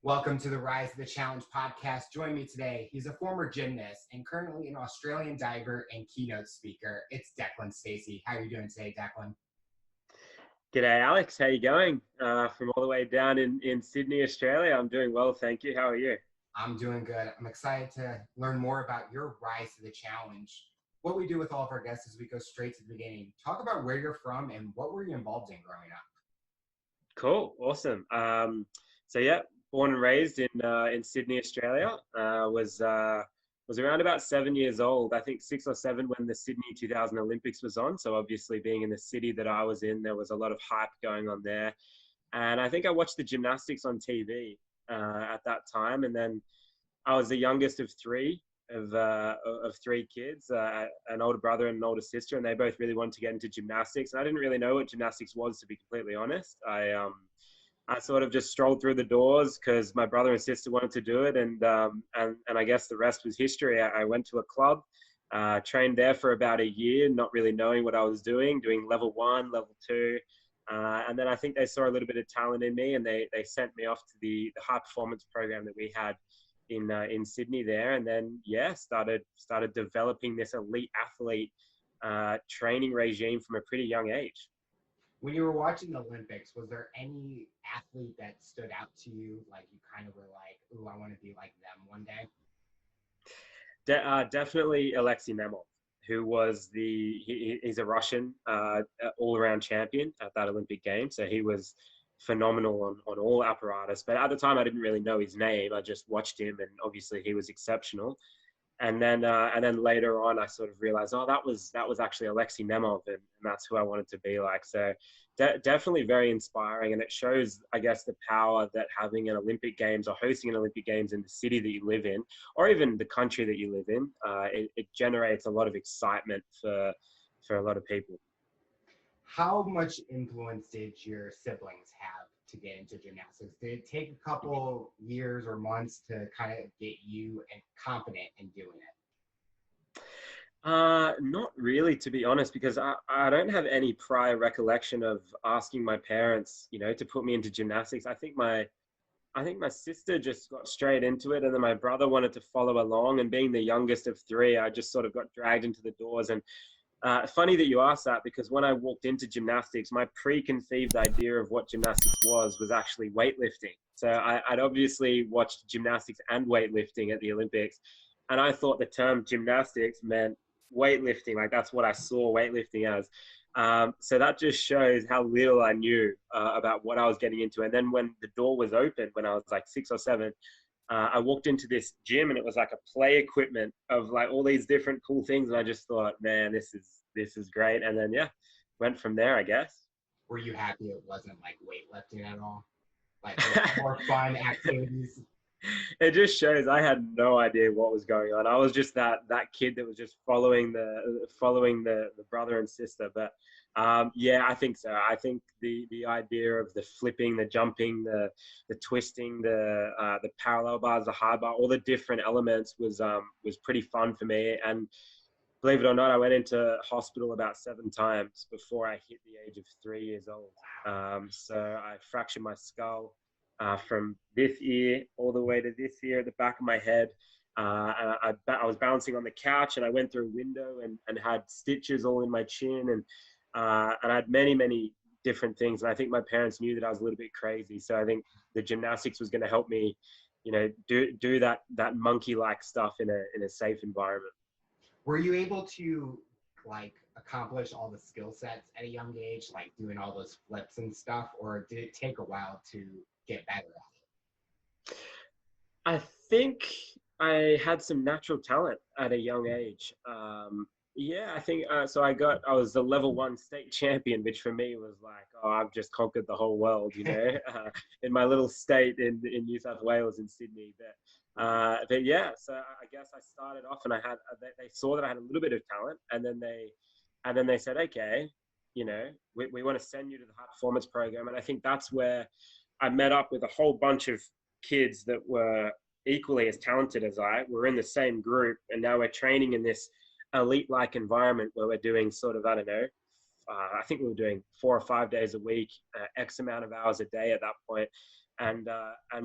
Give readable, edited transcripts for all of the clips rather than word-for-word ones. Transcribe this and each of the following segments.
Welcome to the Rise of the Challenge podcast. Join me today. He's a former gymnast and currently an Australian diver and keynote speaker. It's Declan Stacey. How are you doing today, Declan? G'day, Alex. How you going? From all the way down in Sydney, Australia. I'm doing well, thank you. How are you? I'm doing good. I'm excited to learn more about your rise to the challenge. What we do with all of our guests is we go straight to the beginning. Talk about where you're from and what were you involved in growing up? Cool, awesome. Born and raised in Sydney, Australia. Was around about 7 years old. I think 6 or 7 when the Sydney 2000 Olympics was on. So obviously, being in the city that I was in, there was a lot of hype going on there. And I think I watched the gymnastics on TV at that time. And then I was the youngest of three kids, an older brother and an older sister, and they both really wanted to get into gymnastics. And I didn't really know what gymnastics was, to be completely honest. I sort of just strolled through the doors because my brother and sister wanted to do it, and I guess the rest was history. I went to a club, trained there for about a year, not really knowing what I was doing level 1, level 2. And then I think they saw a little bit of talent in me, and they sent me off to the high performance program that we had in Sydney there. And then, started developing this elite athlete training regime from a pretty young age. When you were watching the Olympics, was there any athlete that stood out to you, like you kind of were like, ooh, I want to be like them one day? Definitely Alexei Nemov, who was he's a Russian all-around champion at that Olympic game. So he was phenomenal on all apparatus. But at the time, I didn't really know his name. I just watched him, and obviously he was exceptional. And then later on, I sort of realized, that was actually Alexei Nemov, and that's who I wanted to be like. So definitely very inspiring, and it shows, I guess, the power that having an Olympic Games or hosting an Olympic Games in the city that you live in, or even the country that you live in, it generates a lot of excitement for a lot of people. How much influence did your siblings have to get into gymnastics? Did it take a couple years or months to kind of get you and confident in doing it? Not really, to be honest, because I don't have any prior recollection of asking my parents, to put me into gymnastics. I think my sister just got straight into it, and then my brother wanted to follow along. And being the youngest of 3, I just sort of got dragged into the doors. And funny that you asked that, because when I walked into gymnastics, my preconceived idea of what gymnastics was actually weightlifting. So I'd obviously watched gymnastics and weightlifting at the Olympics, and I thought the term gymnastics meant weightlifting. Like, that's what I saw weightlifting as. So that just shows how little I knew about what I was getting into. And then when the door was open, when I was like 6 or 7, I walked into this gym, and it was like a play equipment of like all these different cool things. And I just thought, man, this is great. And then, went from there, I guess. Were you happy it wasn't like weightlifting at all? Like more fun activities? It just shows I had no idea what was going on. I was just that kid that was just following the brother and sister. But I think so. I think the idea of the flipping, the jumping, the twisting, the parallel bars, the high bar, all the different elements was pretty fun for me. And believe it or not, I went into hospital about 7 times before I hit the age of 3 years old. So I fractured my skull from this ear all the way to this ear at the back of my head. And I was bouncing on the couch, and I went through a window and had stitches all in my chin, and I had many different things. And I think my parents knew that I was a little bit crazy. So I think the gymnastics was going to help me, do that monkey-like stuff in a safe environment. Were you able to like accomplish all the skill sets at a young age, like doing all those flips and stuff, or did it take a while to get better at it? I think I had some natural talent at a young age. I think so. I was the level 1 state champion, which for me was like, I've just conquered the whole world, in my little state in New South Wales, in Sydney. So I guess I started off, and they saw that I had a little bit of talent, and then they said, okay, we want to send you to the high performance program. And I think that's where I met up with a whole bunch of kids that were equally as talented as I. We're in the same group, and now we're training in this elite-like environment where we're doing sort of, I don't know, I think we were doing 4 or 5 days a week, X amount of hours a day at that point. and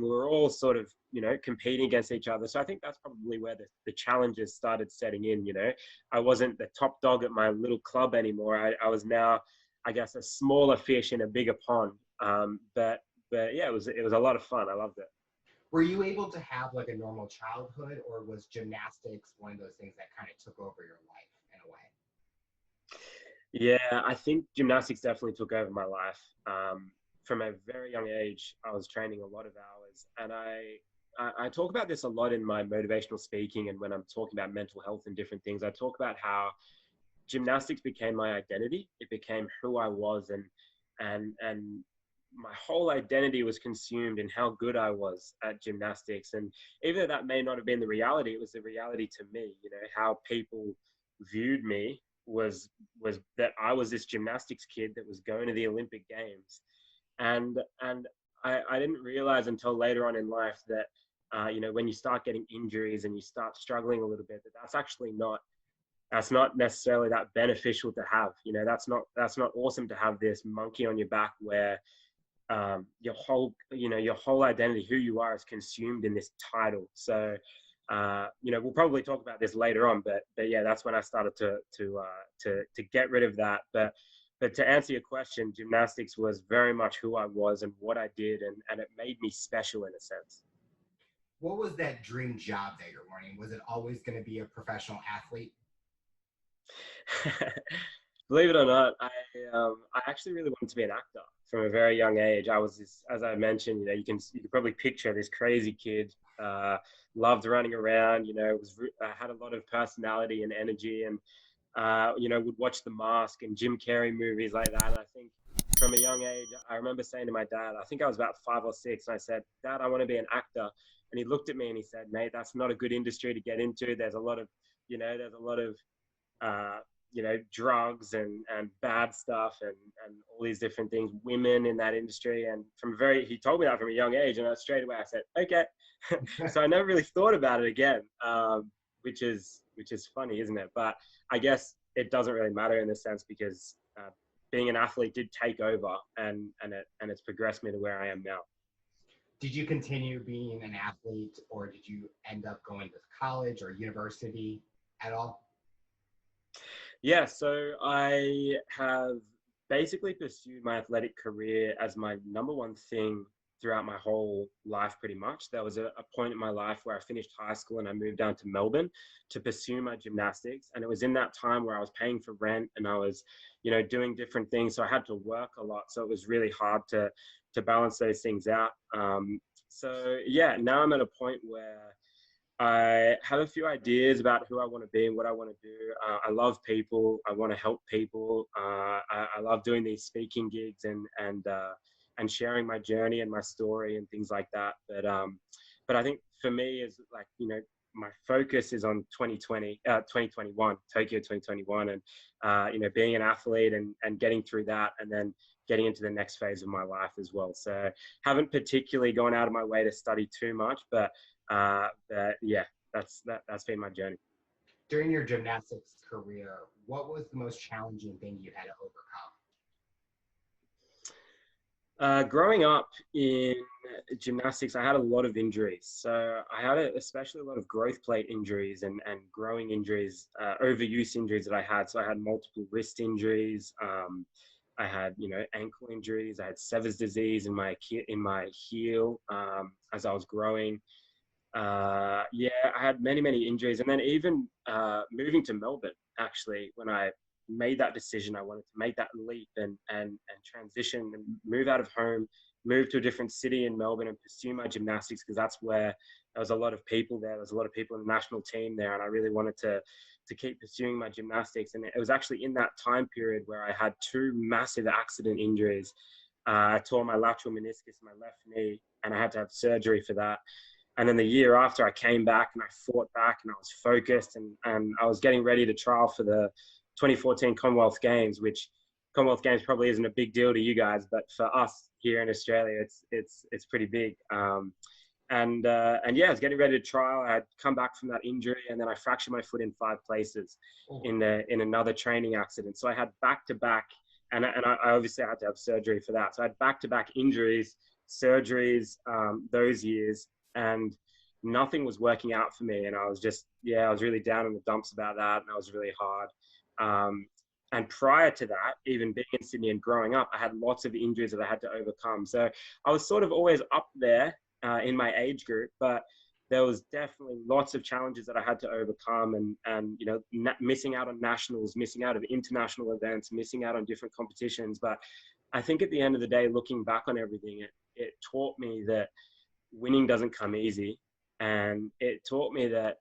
we were all sort of, you know, competing against each other. So I think that's probably where the challenges started setting in. You know, I wasn't the top dog at my little club anymore. I was now, I guess, a smaller fish in a bigger pond. But yeah, it was a lot of fun. I loved it. Were you able to have like a normal childhood, or was gymnastics one of those things that kind of took over your life in a way? Yeah, I think gymnastics definitely took over my life. From a very young age, I was training a lot of hours, and I talk about this a lot in my motivational speaking, and when I'm talking about mental health and different things, I talk about how gymnastics became my identity. It became who I was, and my whole identity was consumed in how good I was at gymnastics. And even though that may not have been the reality, it was the reality to me. You know, how people viewed me was that I was this gymnastics kid that was going to the Olympic Games, and I didn't realize until later on in life that you know, when you start getting injuries and you start struggling a little bit, that's actually not, that's not necessarily that beneficial to have. You know, that's not awesome to have this monkey on your back where your whole, you know, your whole identity, who you are, is consumed in this title. So you know, we'll probably talk about this later on, but yeah, that's when I started to get rid of that. But to answer your question, gymnastics was very much who I was and what I did, and it made me special in a sense. What was that dream job that you're wanting? Was it always going to be a professional athlete? Believe it or not, I actually really wanted to be an actor from a very young age. I was this, as I mentioned, you know, you can probably picture this crazy kid, loved running around, you know, had a lot of personality and energy, and you know, would watch The Mask and Jim Carrey movies like that. And I think from a young age, I remember saying to my dad, I think I was about 5 or 6, and I said, "Dad, I want to be an actor." And he looked at me and he said, "Mate, that's not a good industry to get into. There's a lot of, you know, uh, you know, drugs and bad stuff and all these different things, women in that industry." And he told me that from a young age, and straight away I said, okay. So I never really thought about it again, which is funny, isn't it? But I guess it doesn't really matter in this sense, because being an athlete did take over, and it's progressed me to where I am now. Did you continue being an athlete, or did you end up going to college or university at all? Yeah, so I have basically pursued my athletic career as my number one thing throughout my whole life, pretty much. There was a point in my life where I finished high school and I moved down to Melbourne to pursue my gymnastics. And it was in that time where I was paying for rent and I was, you know, doing different things. So I had to work a lot. So it was really hard to balance those things out. So yeah, now I'm at a point where I have a few ideas about who I want to be and what I want to do. I love people. I want to help people. I love doing these speaking gigs and sharing my journey and my story and things like that. But I think for me is, like, you know, my focus is on 2021, Tokyo 2021, and you know, being an athlete and getting through that, and then getting into the next phase of my life as well. So haven't particularly gone out of my way to study too much, but yeah, that's been my journey. During your gymnastics career, what was the most challenging thing you had to overcome? Growing up in gymnastics, I had a lot of injuries. So I had especially a lot of growth plate injuries and growing injuries, overuse injuries that I had. So I had multiple wrist injuries. I had, you know, ankle injuries. I had Sever's disease in my heel as I was growing. Yeah, I had many injuries, and then even moving to Melbourne, actually, when I made that decision, I wanted to make that leap and transition and move out of home, move to a different city in Melbourne and pursue my gymnastics, because that's where there was a lot of people there. There was a lot of people in the national team there, and I really wanted to keep pursuing my gymnastics. And it was actually in that time period where I had 2 massive accident injuries. I tore my lateral meniscus in my left knee, and I had to have surgery for that. And then the year after, I came back and I fought back and I was focused, and I was getting ready to trial for the 2014 Commonwealth Games, which Commonwealth Games probably isn't a big deal to you guys, but for us here in Australia, it's pretty big. And yeah, I was getting ready to trial. I had come back from that injury, and then I fractured my foot in 5 places in another training accident. So I had back-to-back, and I obviously had to have surgery for that. So I had back-to-back injuries surgeries those years, and nothing was working out for me. And I was just, I was really down in the dumps about that, and that was really hard. And prior to that, even being in Sydney and growing up, I had lots of injuries that I had to overcome. So I was sort of always up there in my age group, but there was definitely lots of challenges that I had to overcome, and missing out on nationals, missing out on international events, missing out on different competitions. But I think at the end of the day, looking back on everything, it taught me that winning doesn't come easy. And it taught me that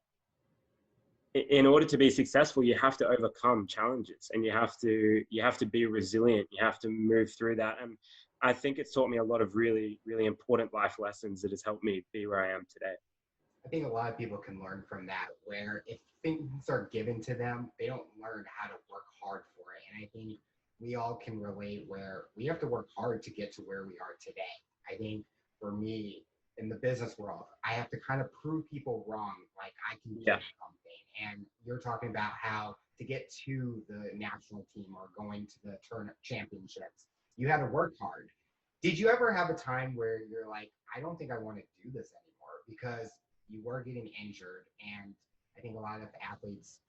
in order to be successful, you have to overcome challenges, and you have to be resilient. You have to move through that. And I think it's taught me a lot of really, really important life lessons that has helped me be where I am today. I think a lot of people can learn from that, where if things are given to them, they don't learn how to work hard for it. And I think we all can relate where we have to work hard to get to where we are today. I think for me, in the business world, I have to kind of prove people wrong, like I can do something. And you're talking about how to get to the national team or going to the tournament championships, you had to work hard. Did you ever have a time where you're like, I don't think I want to do this anymore, because you were getting injured? And I think a lot of athletes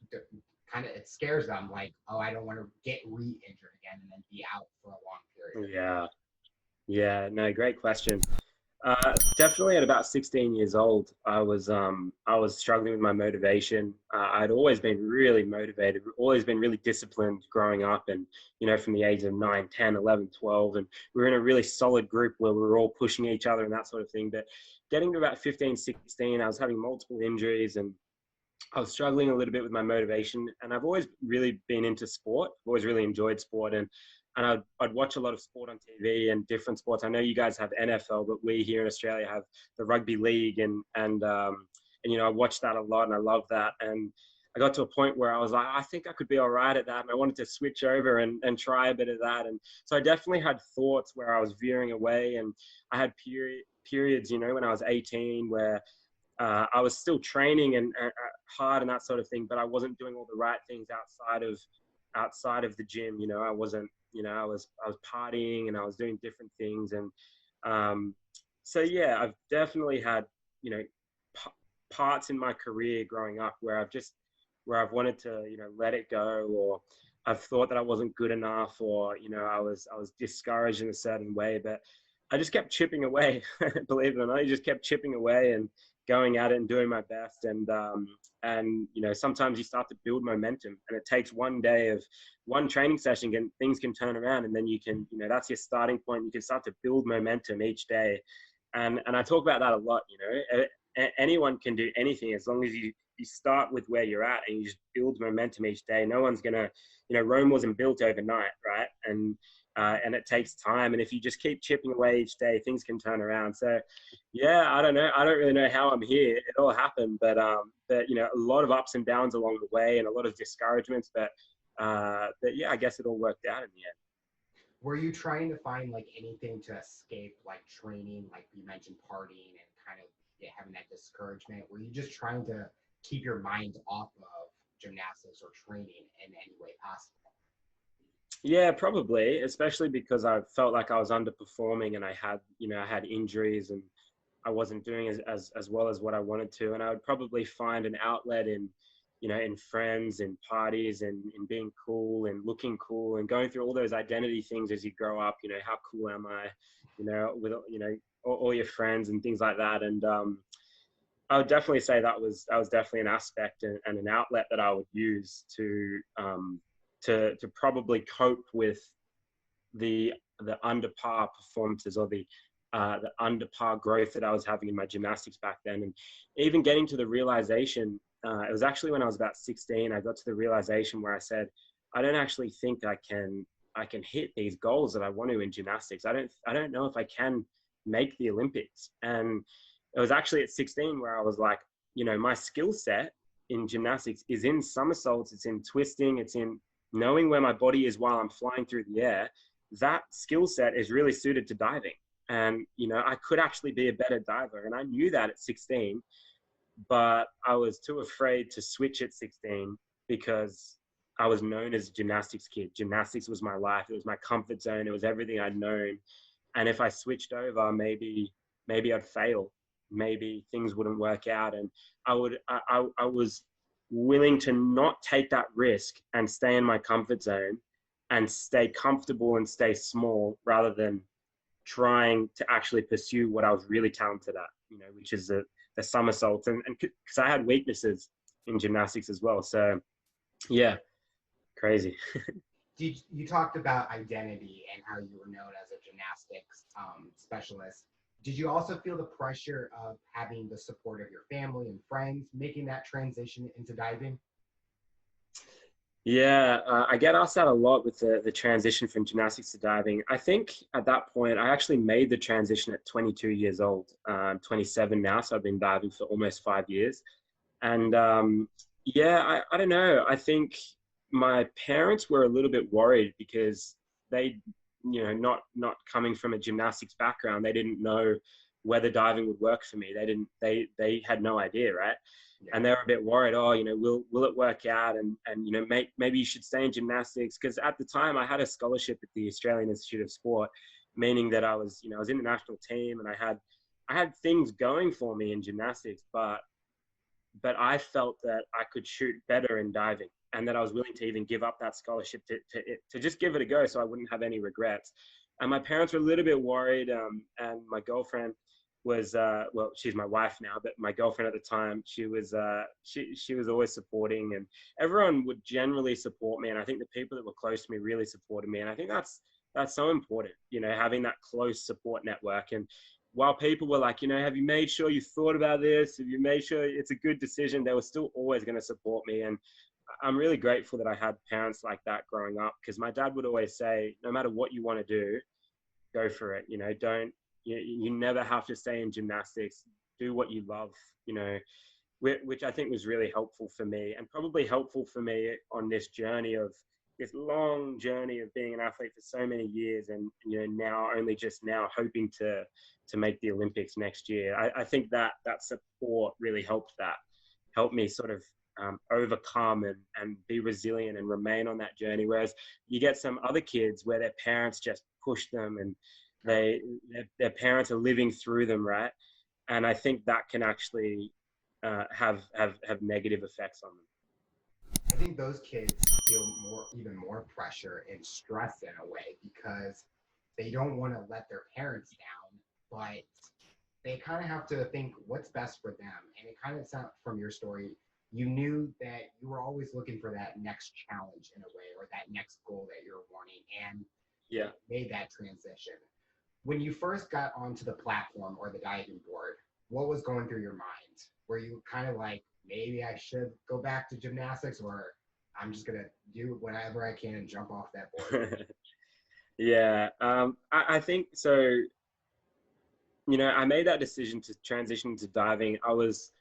kind of, it scares them, like, oh, I don't want to get re-injured again and then be out for a long period. Yeah, no, great question. Definitely at about 16 years old, I was struggling with my motivation. I'd always been really motivated, always been really disciplined growing up, and from the age of 9, 10, 11, 12, and we were in a really solid group where we were all pushing each other and that sort of thing. But getting to about 15, 16, I was having multiple injuries, and I was struggling a little bit with my motivation. And I've always really been into sport. I've always really enjoyed sport, and I'd watch a lot of sport on TV and different sports. I know you guys have NFL, but we here in Australia have the rugby league, and I watched that a lot, and I love that. And I got to a point where I was like, I think I could be all right at that, and I wanted to switch over and try a bit of that. And so I definitely had thoughts where I was veering away, and I had periods, when I was 18, where I was still training and hard and that sort of thing, but I wasn't doing all the right things outside of the gym. I wasn't. I was partying, and I was doing different things. And so yeah, I've definitely had parts in my career growing up where I've wanted to let it go, or I've thought that I wasn't good enough, or I was discouraged in a certain way, but I just kept chipping away. Believe it or not, I just kept chipping away and going at it and doing my best. And sometimes you start to build momentum, and it takes one day of one training session and things can turn around, and then you can, that's your starting point. You can start to build momentum each day. And I talk about that a lot. Anyone can do anything as long as you start with where you're at and you just build momentum each day. No one's gonna, Rome wasn't built overnight, right? And it takes time. And if you just keep chipping away each day, things can turn around. So yeah, I don't know. I don't really know how I'm here. It all happened, but a lot of ups and downs along the way, and a lot of discouragements, but yeah, I guess it all worked out in the end. Were you trying to find like anything to escape, like training, like you mentioned partying and kind of having that discouragement? Were you just trying to keep your mind off of gymnastics or training in any way possible? Yeah, probably, especially because I felt like I was underperforming, and I had injuries, and I wasn't doing as well as what I wanted to. And I would probably find an outlet in friends and parties, and in being cool and looking cool and going through all those identity things as you grow up. How cool am I? With all your friends and things like that. And I would definitely say that was definitely an aspect and an outlet that I would use to probably cope with the under par performances, or the under par growth that I was having in my gymnastics back then. And even getting to the realization, it was actually when I was about 16, I got to the realization where I said, I don't actually think I can hit these goals that I want to in gymnastics. I don't know if I can make the Olympics. And it was actually at 16 where I was like, my skill set in gymnastics is in somersaults, it's in twisting, it's in knowing where my body is while I'm flying through the air. That skill set is really suited to diving. And, I could actually be a better diver. And I knew that at 16, but I was too afraid to switch at 16 because I was known as a gymnastics kid. Gymnastics was my life. It was my comfort zone. It was everything I'd known. And if I switched over, maybe I'd fail. Maybe things wouldn't work out. And I was willing to not take that risk and stay in my comfort zone and stay comfortable and stay small rather than trying to actually pursue what I was really talented at, which is the somersaults. And because I had weaknesses in gymnastics as well. So yeah, crazy. You talked about identity and how you were known as a gymnastics specialist. Did you also feel the pressure of having the support of your family and friends making that transition into diving? Yeah, I get asked that a lot with the transition from gymnastics to diving. I think at that point, I actually made the transition at 22 years old. I'm 27 now, so I've been diving for almost 5 years. And yeah, I don't know. I think my parents were a little bit worried because they, not coming from a gymnastics background, they didn't know whether diving would work for me. They had no idea, right? And they were a bit worried. Oh, will it work out? And maybe you should stay in gymnastics, because at the time I had a scholarship at the Australian Institute of Sport, meaning that I was in the national team and I had things going for me in gymnastics, but I felt that I could shoot better in diving, and that I was willing to even give up that scholarship to just give it a go, so I wouldn't have any regrets. And my parents were a little bit worried, and my girlfriend was well, she's my wife now, but my girlfriend at the time, she was always supporting, and everyone would generally support me, and I think the people that were close to me really supported me, and I think that's so important, having that close support network. And while people were like, have you made sure you thought about this? Have you made sure it's a good decision? They were still always going to support me. And I'm really grateful that I had parents like that growing up, because my dad would always say, no matter what you want to do, go for it. You never have to stay in gymnastics. Do what you love, which I think was really helpful for me, and probably helpful for me on this long journey of being an athlete for so many years, and now only just now hoping to make the Olympics next year. I think that support really helped me sort of overcome and be resilient and remain on that journey. Whereas you get some other kids where their parents just push them, and their parents are living through them, right? And I think that can actually have negative effects on them. I think those kids feel even more pressure and stress in a way, because they don't want to let their parents down, but they kind of have to think what's best for them. And it kind of sounds from your story, you knew that you were always looking for that next challenge in a way, or that next goal that you're wanting, and made that transition. When you first got onto the platform or the diving board, what was going through your mind? Were you kind of like, maybe I should go back to gymnastics, or I'm just going to do whatever I can and jump off that board? Yeah, I think so. I made that decision to transition to diving. I was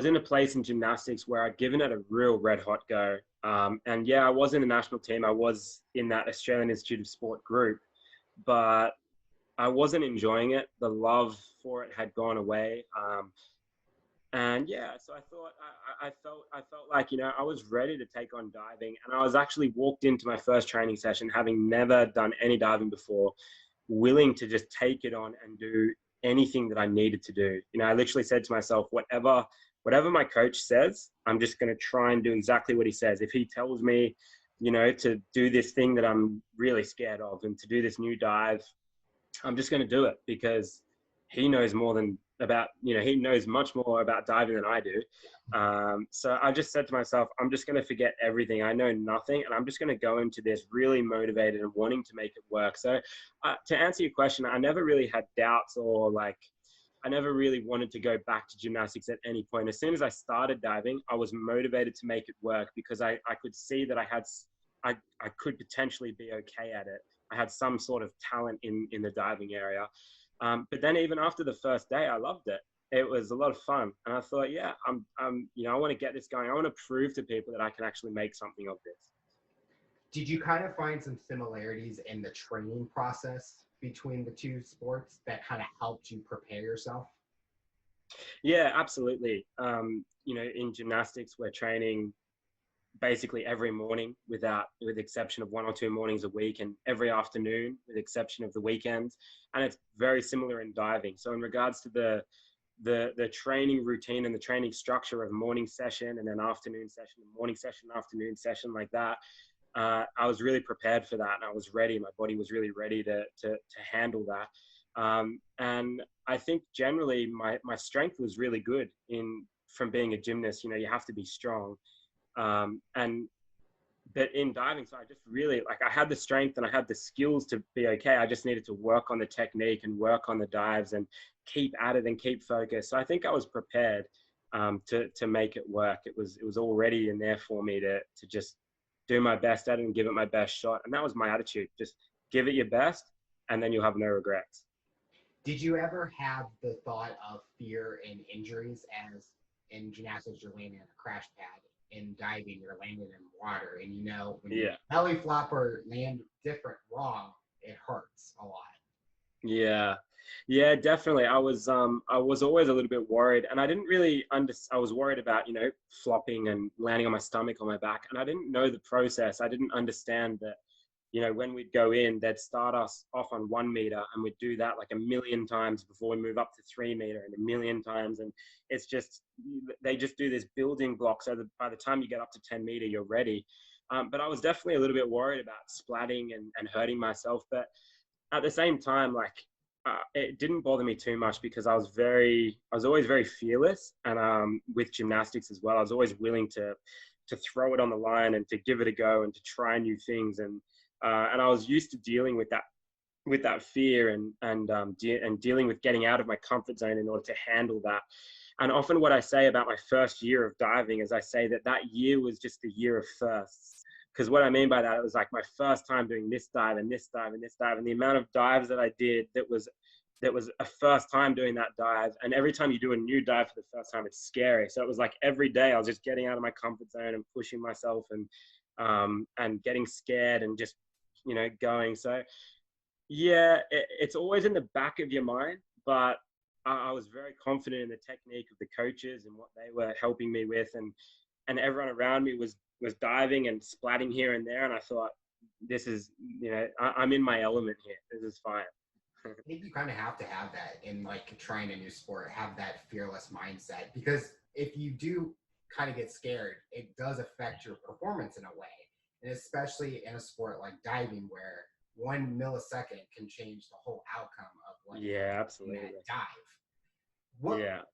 in a place in gymnastics where I'd given it a real red hot go. And yeah, I was in the national team. I was in that Australian Institute of Sport group, but I wasn't enjoying it. The love for it had gone away. And yeah, so I thought, I felt like, I was ready to take on diving. And I was actually walked into my first training session, having never done any diving before, willing to just take it on and do anything that I needed to do. I literally said to myself, whatever my coach says, I'm just going to try and do exactly what he says. If he tells me, to do this thing that I'm really scared of and to do this new dive, I'm just going to do it, because he knows he knows much more about diving than I do. So I just said to myself, I'm just going to forget everything. I know nothing, and I'm just going to go into this really motivated and wanting to make it work. So to answer your question, I never really had doubts, or I never really wanted to go back to gymnastics at any point. As soon as I started diving, I was motivated to make it work, because I could see that I could potentially be okay at it. I had some sort of talent in the diving area. But then even after the first day, I loved it. It was a lot of fun. And I thought, yeah, I want to get this going. I want to prove to people that I can actually make something of this. Did you kind of find some similarities in the training process between the two sports that kind of helped you prepare yourself? Yeah, absolutely. In gymnastics, we're training basically every morning with the exception of 1 or 2 mornings a week, and every afternoon with the exception of the weekends. And it's very similar in diving. So in regards to the training routine and the training structure of morning session and then afternoon session, morning session, afternoon session, like that, I was really prepared for that, and I was ready. My body was really ready to handle that. And I think generally my strength was really good from being a gymnast. You know, you have to be strong. But in diving, so I just really, like, I had the strength and I had the skills to be okay. I just needed to work on the technique and work on the dives and keep at it and keep focused. So I think I was prepared to make it work. It was already in there for me to just do my best at it and give it my best shot. And that was my attitude. Just give it your best, and then you'll have no regrets. Did you ever have the thought of fear and injuries? As in gymnastics, you're landing on a crash pad. In diving, you're landing in water, and you know, when you belly flop or land different wrong, it hurts a lot. Yeah, definitely. I was always a little bit worried, and I didn't really I was worried about, you know, flopping and landing on my stomach, on my back, and I didn't know the process. I didn't understand that, you know, when we'd go in, they'd start us off on 1 meter, and we'd do that like 1,000,000 times before we move up to 3 meter, and 1,000,000 times. And it's just, they just do this building block. So that by the time you get up to 10 meter, you're ready. But I was definitely a little bit worried about splatting and hurting myself. But at the same time, like, it didn't bother me too much because I was always very fearless. And with gymnastics as well, I was always willing to throw it on the line and to give it a go and to try new things. And I was used to dealing with that fear and dealing with getting out of my comfort zone in order to handle that. And often what I say about my first year of diving is I say that year was just the year of firsts. Because what I mean by that, it was like my first time doing this dive and this dive and this dive, and the amount of dives that I did that was a first time doing that dive. And every time you do a new dive for the first time, it's scary. So it was like every day I was just getting out of my comfort zone and pushing myself and getting scared and just, you know, going. So yeah, it's always in the back of your mind, but I was very confident in the technique of the coaches and what they were helping me with, and everyone around me was diving and splatting here and there, and I thought, this is, you know, I'm in my element here. This is fine. I think you kind of have to have that in, like, trying a new sport, have that fearless mindset, because if you do kind of get scared, it does affect your performance in a way, and especially in a sport like diving where 1 millisecond can change the whole outcome of what absolutely that dive.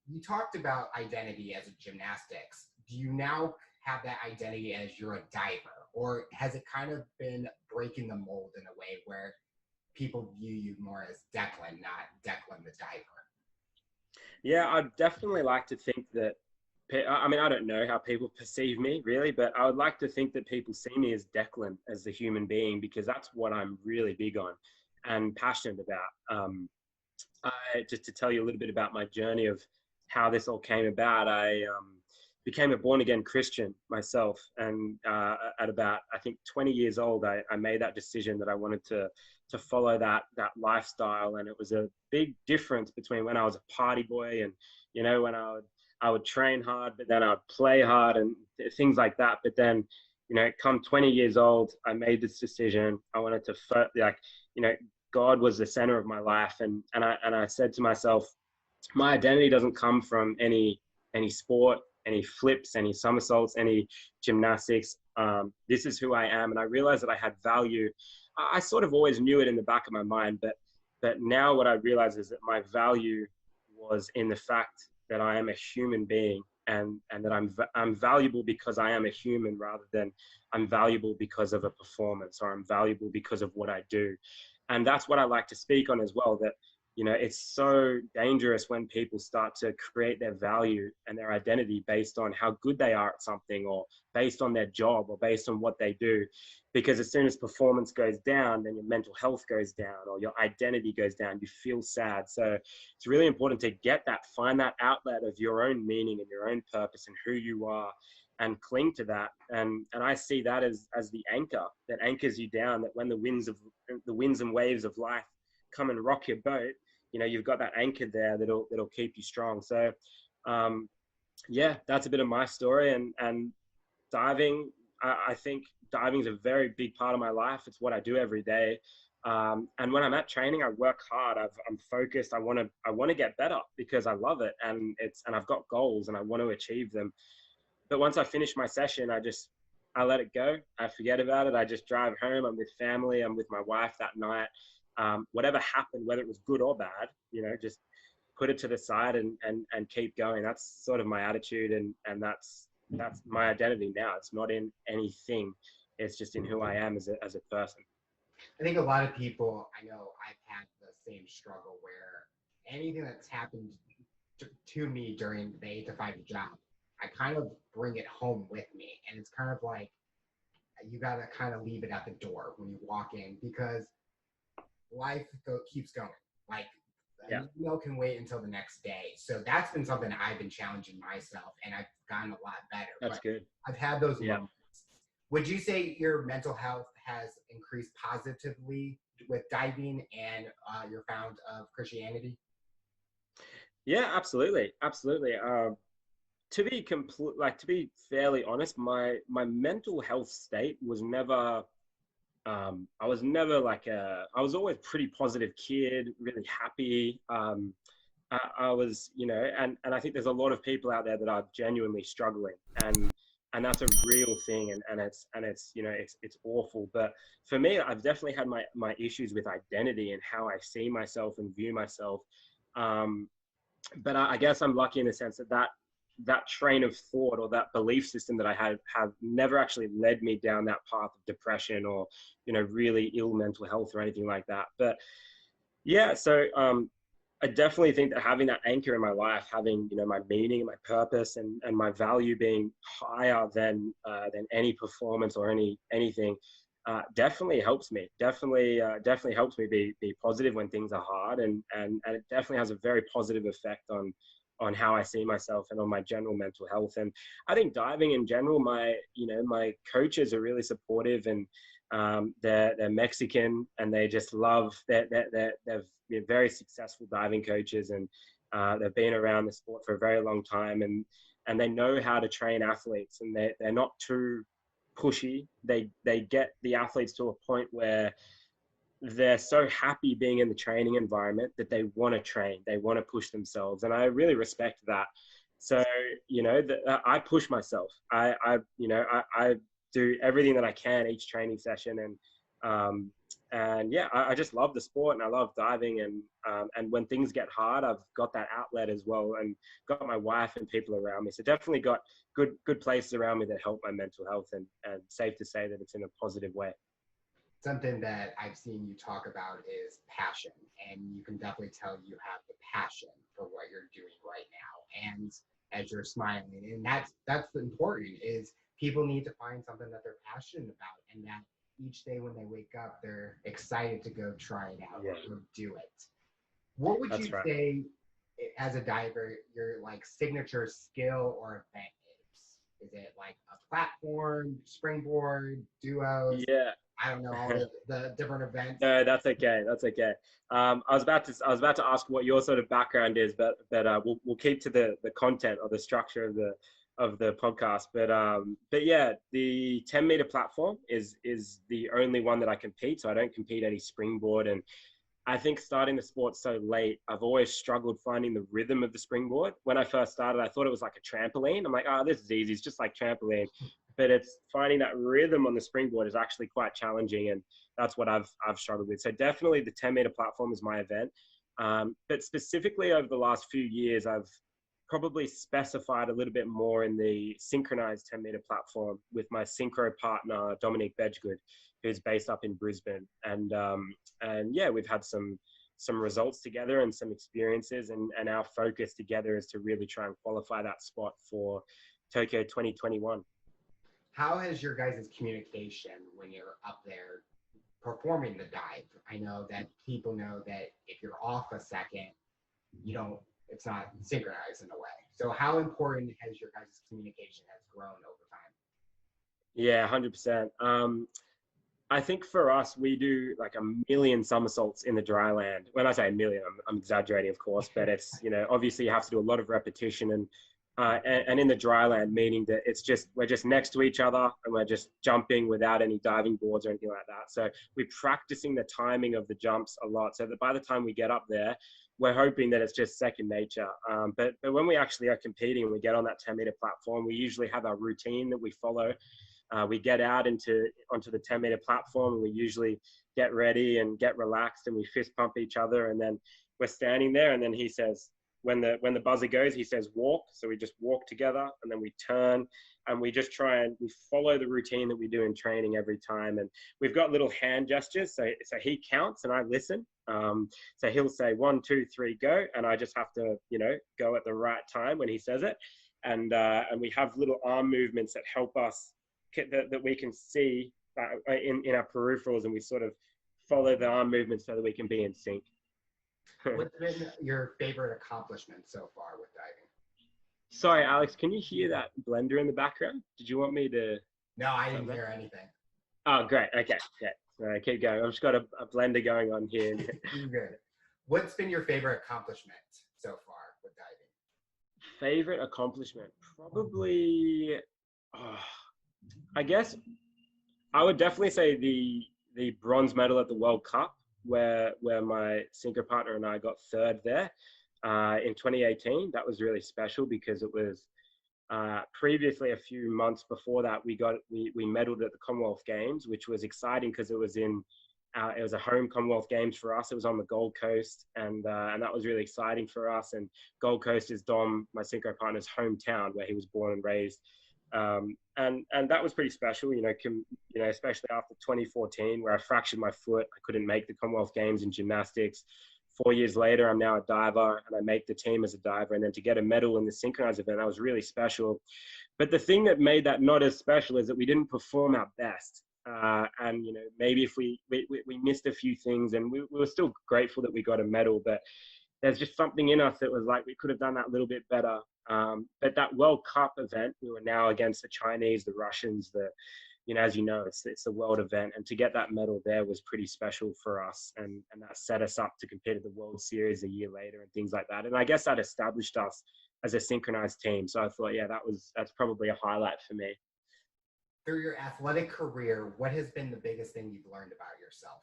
You talked about identity as a gymnastics. Do you now have that identity as you're a diver, or has it kind of been breaking the mold in a way where people view you more as Declan, not Declan the diver? Yeah, I'd definitely like to think that, I mean, I don't know how people perceive me really, but I would like to think that people see me as Declan, as the human being, because that's what I'm really big on and passionate about. Just to tell you a little bit about my journey of how this all came about, I became a born-again Christian myself. And at about, I think, 20 years old, I made that decision that I wanted to follow that lifestyle. And it was a big difference between when I was a party boy and, you know, when I would train hard, but then I would play hard and things like that. But then, you know, come 20 years old, I made this decision. I wanted to, like, you know, God was the center of my life. And I said to myself, my identity doesn't come from any sport, any flips, any somersaults, any gymnastics. This is who I am. And I realized that I had value. I sort of always knew it in the back of my mind, but now what I realize is that my value was in the fact that I am a human being, and that I'm valuable because I am a human, rather than I'm valuable because of a performance, or I'm valuable because of what I do. And that's what I like to speak on as well, that, you know, it's so dangerous when people start to create their value and their identity based on how good they are at something, or based on their job, or based on what they do. Because as soon as performance goes down, then your mental health goes down, or your identity goes down. You feel sad. So it's really important to find that outlet of your own meaning and your own purpose and who you are, and cling to that. And I see that as the anchor that anchors you down, that when the winds and waves of life come and rock your boat, you know, you've got that anchor there that'll keep you strong. So yeah, that's a bit of my story. And diving, I think diving is a very big part of my life. It's what I do every day. And when I'm at training, I work hard. I'm focused. I want to get better because I love it, and I've got goals and I want to achieve them. But once I finish my session, I let it go. I forget about it. I just drive home. I'm with family. I'm with my wife that night. Whatever happened, whether it was good or bad, just put it to the side and keep going. That's sort of my attitude, and that's my identity now. It's not in anything. It's just in who I am as a person. I think a lot of people, I know I've had the same struggle where anything that's happened to me during the 8 to 5 job, I kind of bring it home with me. And it's kind of like, you got to kind of leave it at the door when you walk in, because life keeps going. Like, meal can wait until the next day. So that's been something I've been challenging myself, and I've gotten a lot better. That's good. I've had those moments. Would you say your mental health has increased positively with diving and your found of Christianity? Yeah, absolutely. Absolutely. To be fairly honest, my mental health state was never, I was never I was always a pretty positive kid, really happy. I was, and I think there's a lot of people out there that are genuinely struggling, and that's a real thing, and it's it's awful. But for me, I've definitely had my issues with identity and how I see myself and view myself. But I guess I'm lucky in the sense that train of thought or that belief system that I have never actually led me down that path of depression or really ill mental health or anything like that. But yeah, so I definitely think that having that anchor in my life, having my meaning, my purpose, and my value being higher than any performance or anything, definitely helps me. Definitely helps me be positive when things are hard, and it definitely has a very positive effect on how I see myself and on my general mental health. And I think diving in general, my coaches are really supportive, and they're Mexican, and they just love they've been very successful diving coaches, and they've been around the sport for a very long time, and they know how to train athletes, and they're not too pushy. They get the athletes to a point where they're so happy being in the training environment that they want to train, they want to push themselves, and I really respect that. So I push myself. I do everything that I can each training session, and yeah, I just love the sport, and I love diving, and when things get hard, I've got that outlet as well, and got my wife and people around me. So definitely got good places around me that help my mental health, and safe to say that it's in a positive way. Something that I've seen you talk about is passion, and you can definitely tell you have the passion for what you're doing right now. And as you're smiling, and that's important, is people need to find something that they're passionate about, and that each day when they wake up, they're excited to go try it out or go do it. What would you say, as a diver, your signature skill or event is? Is it like a platform, springboard, duos? Yeah. I don't know all the different events. No, that's okay. That's okay. I was about to ask what your sort of background is, but we'll keep to the content or the structure of the podcast. But yeah, the 10-meter platform is the only one that I compete. So I don't compete any springboard, and I think starting the sport so late, I've always struggled finding the rhythm of the springboard. When I first started, I thought it was like a trampoline. I'm like, oh, this is easy. It's just like trampoline. But it's finding that rhythm on the springboard is actually quite challenging, and that's what I've struggled with. So definitely the 10-meter platform is my event. But specifically over the last few years, I've probably specified a little bit more in the synchronized 10-meter platform with my synchro partner, Dominique Bedgegood, who's based up in Brisbane. And yeah, we've had some results together and some experiences, and our focus together is to really try and qualify that spot for Tokyo 2021. How has your guys' communication when you're up there performing the dive? I know that people know that if you're off a second, it's not synchronized in a way. So how important has your guys' communication has grown over time? Yeah, 100%. I think for us, we do like a million somersaults in the dry land. When I say a million, I'm exaggerating, of course, but it's, obviously you have to do a lot of repetition, and and in the dry land, meaning that we're just next to each other and we're just jumping without any diving boards or anything like that. So we're practicing the timing of the jumps a lot, so that by the time we get up there, we're hoping that it's just second nature. But when we actually are competing and we get on that 10-meter platform, we usually have our routine that we follow. We get out onto the 10-meter platform, and we usually get ready and get relaxed, and we fist pump each other, and then we're standing there, and then he says, when the buzzer goes, he says walk. So we just walk together, and then we turn, and we just we follow the routine that we do in training every time. And we've got little hand gestures. So he counts and I listen. So he'll say 1, 2, 3, go. And I just have to, go at the right time when he says it. And we have little arm movements that help us, that we can see in our peripherals, and we sort of follow the arm movements so that we can be in sync. What's been your favorite accomplishment so far with diving? Sorry, Alex, can you hear that blender in the background? Did you want me to? No, I didn't hear anything. Oh, great. Okay. Yeah. Keep going. I've just got a blender going on here. Good. What's been your favorite accomplishment so far with diving? Favorite accomplishment? Probably, I guess I would definitely say the bronze medal at the World Cup, where my synchro partner and I got third there in 2018. That was really special because it was previously, a few months before that, we medaled at the Commonwealth Games, which was exciting because it was a home Commonwealth Games for us. It was on the Gold Coast, and that was really exciting for us. And Gold Coast is Dom, my synchro partner's hometown, where he was born and raised. And that was pretty special, especially after 2014, where I fractured my foot. I couldn't make the Commonwealth Games in gymnastics. 4 years later, I'm now a diver, and I make the team as a diver. And then to get a medal in the synchronized event, that was really special. But the thing that made that not as special is that we didn't perform our best. And maybe if we missed a few things, and we were still grateful that we got a medal, but there's just something in us that was like, we could have done that a little bit better. But that World Cup event, we were now against the Chinese, the Russians, as you know, it's a world event. And to get that medal there was pretty special for us. And that set us up to compete at the World Series a year later and things like that. And I guess that established us as a synchronized team. So I thought, yeah, that's probably a highlight for me. Through your athletic career, what has been the biggest thing you've learned about yourself?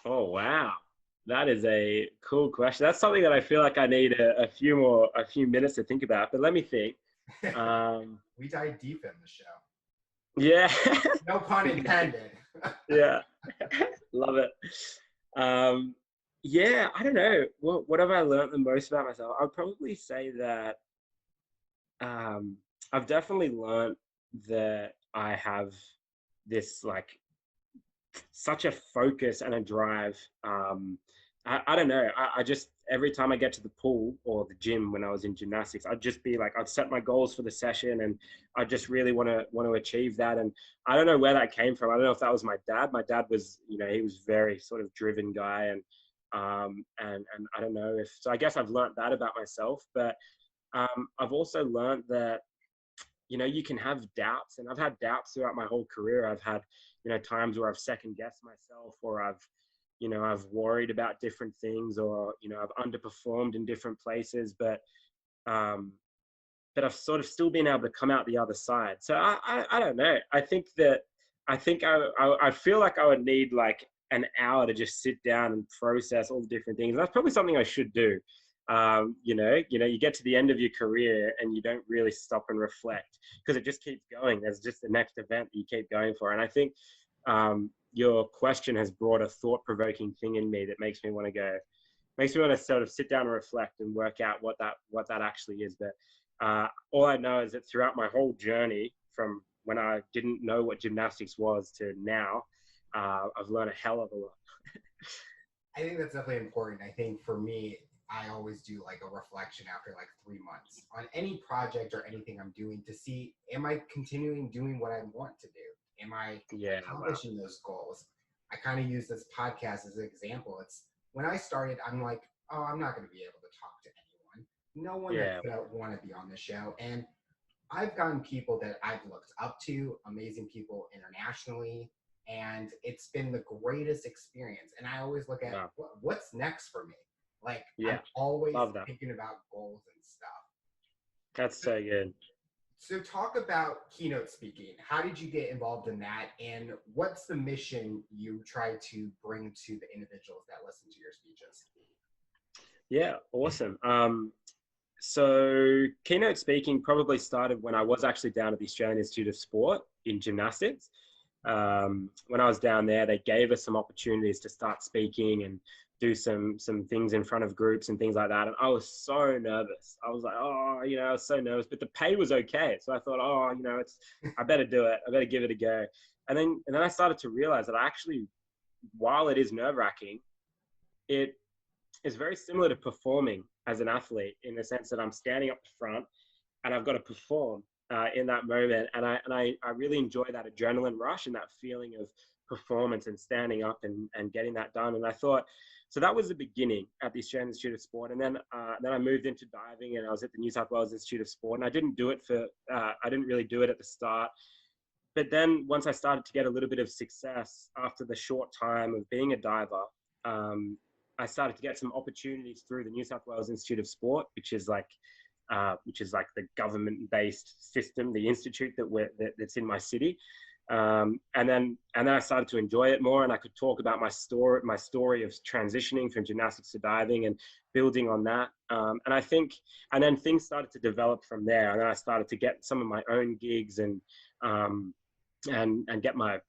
Oh, wow. That is a cool question. That's something that I feel like I need a few minutes to think about, but let me think. We dive deep in the show. Yeah. No pun intended. Yeah. Love it. Yeah, I don't know. What have I learned the most about myself? I'd probably say that I've definitely learned that I have this such a focus and a drive. I don't know. I just, every time I get to the pool or the gym when I was in gymnastics, I'd just be I'd set my goals for the session, and I just really want to achieve that. And I don't know where that came from. I don't know if that was my dad. My dad was, he was very sort of driven guy, and I don't know so I guess I've learned that about myself. But I've also learned that, you can have doubts, and I've had doubts throughout my whole career. I've had, times where I've second guessed myself, or I've worried about different things, or, I've underperformed in different places, but I've sort of still been able to come out the other side. So I don't know. I think I feel like I would need an hour to just sit down and process all the different things. That's probably something I should do. You get to the end of your career and you don't really stop and reflect, because it just keeps going. There's just the next event that you keep going for. And I think your question has brought a thought-provoking thing in me that makes me want to sort of sit down and reflect and work out what that actually is. But all I know is that throughout my whole journey, from when I didn't know what gymnastics was to now, I've learned a hell of a lot. I think that's definitely important. I think for me, I always do a reflection after 3 months on any project or anything I'm doing, to see, am I continuing doing what I want to do? Am I accomplishing those goals? I kind of use this podcast as an example. It's when I started, I'm like, oh, I'm not going to be able to talk to anyone. No one that's going to want to be on the show. And I've gotten people that I've looked up to, amazing people internationally, and it's been the greatest experience. And I always look at what's next for me. I'm always thinking about goals and stuff. That's so good. So talk about keynote speaking. How did you get involved in that? And what's the mission you try to bring to the individuals that listen to your speeches? Yeah, awesome. So keynote speaking probably started when I was actually down at the Australian Institute of Sport in gymnastics. When I was down there, they gave us some opportunities to start speaking and do some things in front of groups and things like that. And I was so nervous. I was like, oh, I was so nervous, but the pay was okay. So I thought, oh, I better do it. I better give it a go. And then I started to realize that actually, while it is nerve wracking, it is very similar to performing as an athlete in the sense that I'm standing up front and I've got to perform in that moment. And I really enjoy that adrenaline rush and that feeling of performance and standing up and getting that done. And I thought, so that was the beginning at the Australian Institute of Sport. And then I moved into diving and I was at the New South Wales Institute of Sport. And I didn't really do it at the start. But then once I started to get a little bit of success after the short time of being a diver, I started to get some opportunities through the New South Wales Institute of Sport, which is like the government-based system, the institute that's in my city. And then I started to enjoy it more, and I could talk about my story of transitioning from gymnastics to diving and building on that. And then things started to develop from there. And then I started to get some of my own gigs and get my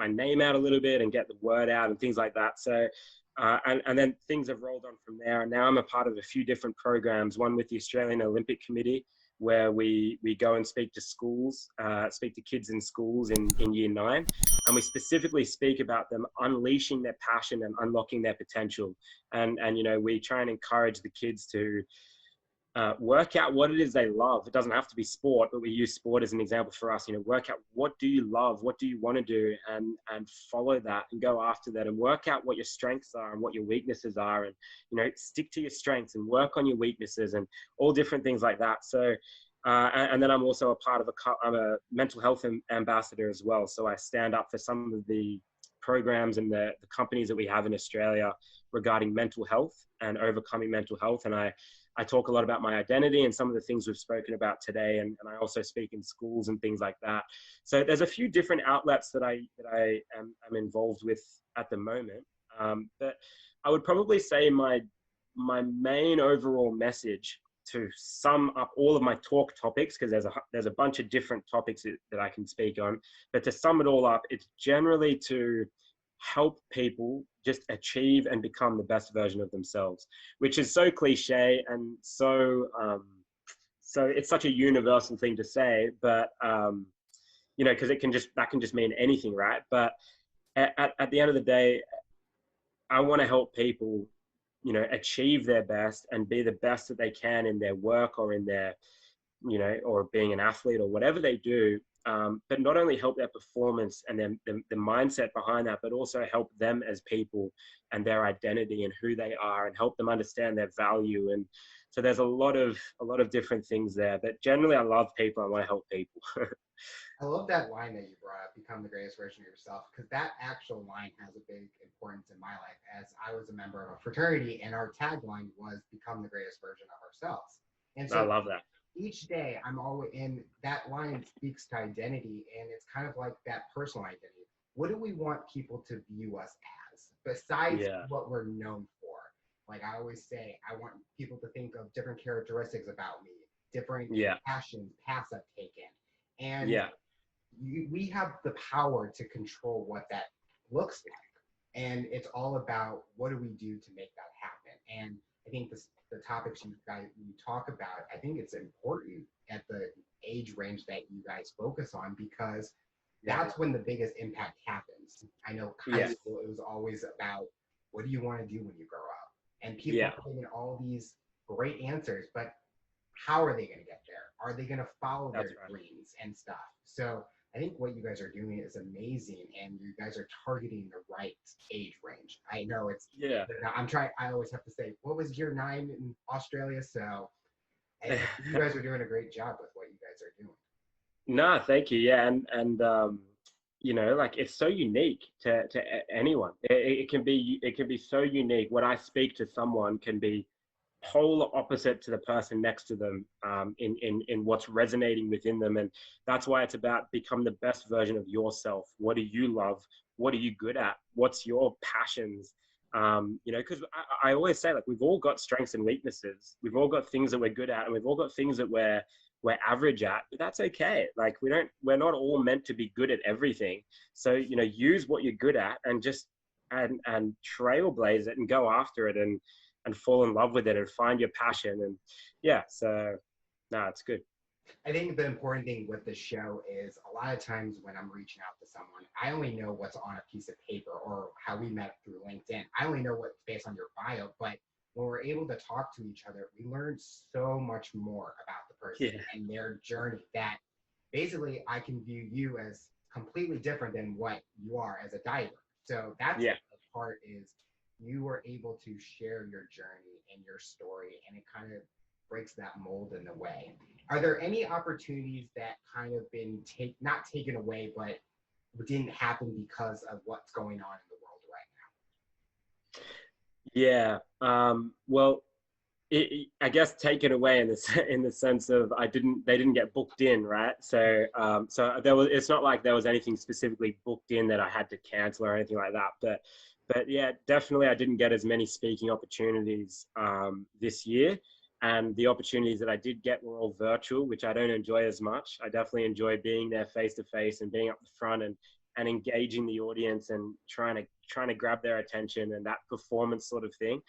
name out a little bit and get the word out and things like that. So. And then things have rolled on from there. And now I'm a part of a few different programs, one with the Australian Olympic Committee, where we go and speak to schools, speak to kids in schools in year 9. And we specifically speak about them unleashing their passion and unlocking their potential. And we try and encourage the kids to work out what it is they love. It doesn't have to be sport, but we use sport as an example for us. Work out what do you love, what do you want to do, and follow that and go after that, and work out what your strengths are and what your weaknesses are, and stick to your strengths and work on your weaknesses and all different things like that. So, and then I'm also I'm a mental health ambassador as well. So I stand up for some of the programs and the companies that we have in Australia regarding mental health and overcoming mental health, and I talk a lot about my identity and some of the things we've spoken about today. And I also speak in schools and things like that. So there's a few different outlets that I am involved with at the moment. But I would probably say my main overall message, to sum up all of my talk topics, because there's a bunch of different topics that I can speak on, but to sum it all up, it's generally to help people just achieve and become the best version of themselves, which is so cliche and so it's such a universal thing to say, but because that can just mean anything, right? But at the end of the day, I want to help people achieve their best and be the best that they can in their work or in their or being an athlete or whatever they do. But not only help their performance and the mindset behind that, but also help them as people and their identity and who they are, and help them understand their value. And so there's a lot of different things there. But generally, I love people. I want to help people. I love that line that you brought up, become the greatest version of yourself, because that actual line has a big importance in my life, as I was a member of a fraternity, and our tagline was become the greatest version of ourselves. And so I love that. Each day I'm always in that line speaks to identity, and it's kind of like that personal identity. What do we want people to view us as besides what we're known for? Like I always say, I want people to think of different characteristics about me, different passions, paths I've taken. And we have the power to control what that looks like. And it's all about what do we do to make that happen. And I think the topics you talk about, I think it's important at the age range that you guys focus on, because that's when the biggest impact happens. I know high school, it was always about what do you want to do when you grow up? And people are giving all these great answers, but how are they going to get there? Are they going to follow their dreams and stuff? So I think what you guys are doing is amazing, and you guys are targeting the right age range. I know it's I always have to say, what was year 9 in Australia? So you guys are doing a great job with what you guys are doing. No, thank you. Yeah, and like it's so unique to anyone. It can be so unique. When I speak to someone can be polar opposite to the person next to them, in what's resonating within them. And that's why it's about become the best version of yourself. What do you love? What are you good at? What's your passions? Because I always say, like, we've all got strengths and weaknesses. We've all got things that we're good at, and we've all got things that we're average at, but that's okay. Like, we're not all meant to be good at everything. So, use what you're good at and just, and trailblaze it and go after it, and fall in love with it and find your passion. And yeah, so no, it's good. I think the important thing with the show is a lot of times when I'm reaching out to someone, I only know what's on a piece of paper or how we met through LinkedIn. I only know what's based on your bio, but when we're able to talk to each other, we learn so much more about the person and their journey, that basically I can view you as completely different than what you are as a diver. So that's the part, is you were able to share your journey and your story, and it kind of breaks that mold in a way. Are there any opportunities that kind of been not taken away, but didn't happen because of what's going on in the world right now? Well, I guess taken away in the sense of they didn't get booked in, right? So it's not like there was anything specifically booked in that I had to cancel or anything like that. But yeah, definitely I didn't get as many speaking opportunities this year. And the opportunities that I did get were all virtual, which I don't enjoy as much. I definitely enjoy being there face to face and being up the front and engaging the audience and trying to grab their attention and that performance sort of thing.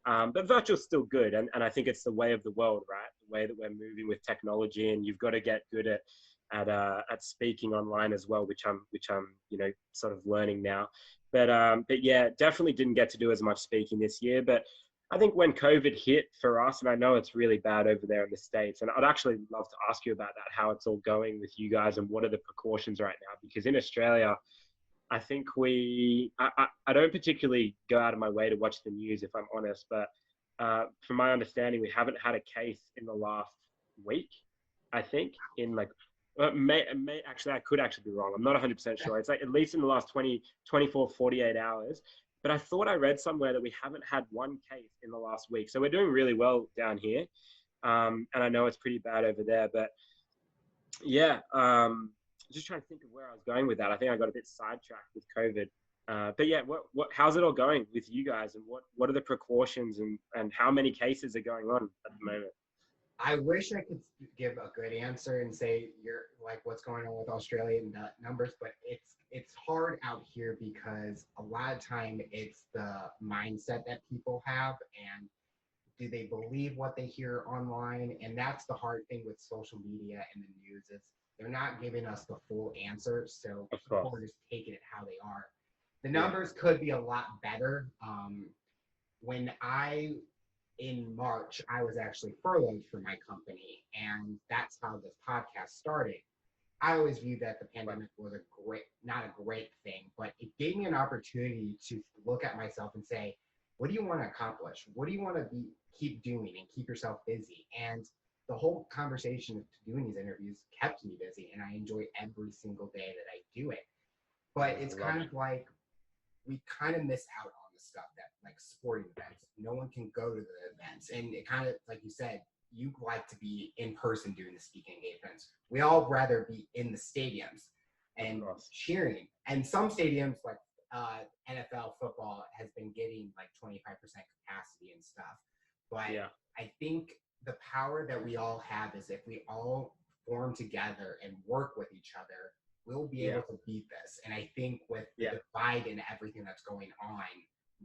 But virtual's still good. And I think it's the way of the world, right? The way that we're moving with technology, and you've got to get good at speaking online as well, which I'm sort of learning now. But yeah, definitely didn't get to do as much speaking this year. But I think when COVID hit for us, and I know it's really bad over there in the States, and I'd actually love to ask you about that, how it's all going with you guys and what are the precautions right now? Because in Australia, I think I don't particularly go out of my way to watch the news, if I'm honest, but from my understanding, we haven't had a case in the last week, I think, in like, actually, I could actually be wrong. I'm not 100% sure. It's like at least in the last 24, 48 hours. But I thought I read somewhere that we haven't had one case in the last week. So we're doing really well down here. And I know it's pretty bad over there. But yeah, just trying to think of where I was going with that. I think I got a bit sidetracked with COVID. But yeah, how's it all going with you guys? And what are the precautions, and how many cases are going on at the moment? I wish I could give a good answer and say you're like what's going on with Australia and the numbers, but it's hard out here because a lot of time it's the mindset that people have, and do they believe what they hear online? And that's the hard thing with social media and the news, is they're not giving us the full answer, so people are just taking it how they are. The numbers could be a lot better. In March, I was actually furloughed from my company, and that's how this podcast started. I always viewed that the pandemic was not a great thing, but it gave me an opportunity to look at myself and say, what do you want to accomplish? What do you want to keep doing and keep yourself busy? And the whole conversation of doing these interviews kept me busy, and I enjoy every single day that I do it. But it's kind of like we kind of miss out on the stuff that, like, sporting events. No one can go to the events, and it kind of, like you said, you like to be in person doing the speaking engagements. We all rather be in the stadiums and cheering. And some stadiums, like NFL football, has been getting like 25% capacity and stuff. But I think the power that we all have is if we all form together and work with each other, we'll be able to beat this. And I think with the divide and everything that's going on,